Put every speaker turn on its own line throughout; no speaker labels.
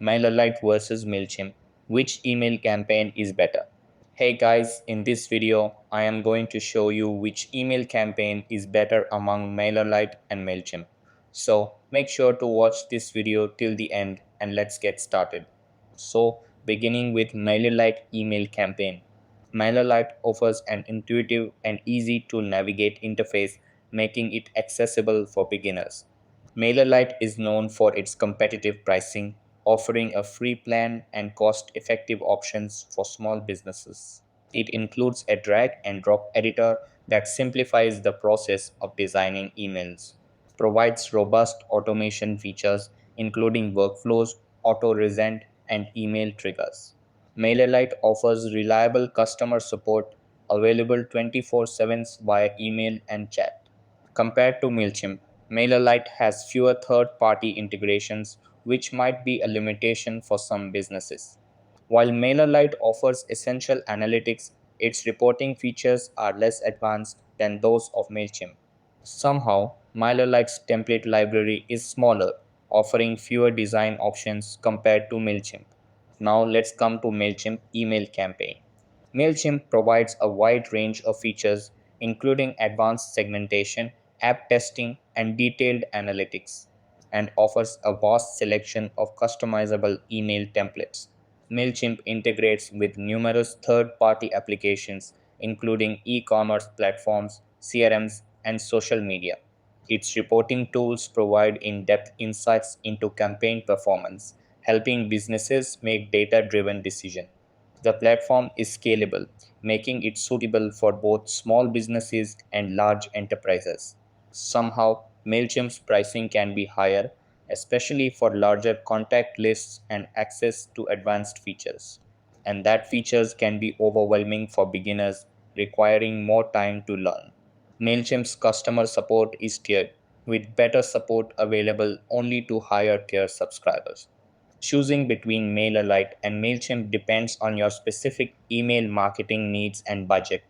Mailerlite versus Mailchimp. Which email campaign is better? Hey guys, in this video, I am going to show you which email campaign is better among Mailerlite and Mailchimp. So make sure to watch this video till the end and let's get started. So beginning with Mailerlite email campaign. Mailerlite offers an intuitive and easy to navigate interface, making it accessible for beginners. Mailerlite is known for its competitive pricing, offering a free plan and cost-effective options for small businesses. It includes a drag and drop editor that simplifies the process of designing emails, provides robust automation features including workflows, auto-resend, and email triggers. Mailerlite offers reliable customer support available 24/7 via email and chat. Compared to Mailchimp, Mailerlite has fewer third-party integrations, which might be a limitation for some businesses. While Mailerlite offers essential analytics, its reporting features are less advanced than those of Mailchimp. Somehow, Mailerlite's template library is smaller, offering fewer design options compared to Mailchimp. Now let's come to Mailchimp email campaign. Mailchimp provides a wide range of features, including advanced segmentation, app testing, and detailed analytics, and offers a vast selection of customizable email templates. Mailchimp integrates with numerous third party applications, including e commerce platforms, CRMs, and social media. Its reporting tools provide in depth insights into campaign performance, helping businesses make data driven decisions. The platform is scalable, making it suitable for both small businesses and large enterprises. Somehow, MailChimp's pricing can be higher, especially for larger contact lists and access to advanced features. And that features can be overwhelming for beginners, requiring more time to learn. MailChimp's customer support is tiered, with better support available only to higher tier subscribers. Choosing between Mailerlite and Mailchimp depends on your specific email marketing needs and budget.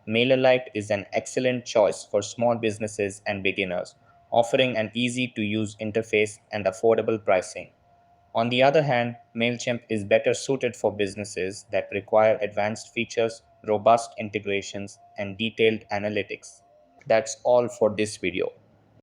Mailerlite is an excellent choice for small businesses and beginners, offering an easy to use interface and affordable pricing. On the other hand, Mailchimp is better suited for businesses that require advanced features, robust integrations, and detailed analytics. That's all for this video.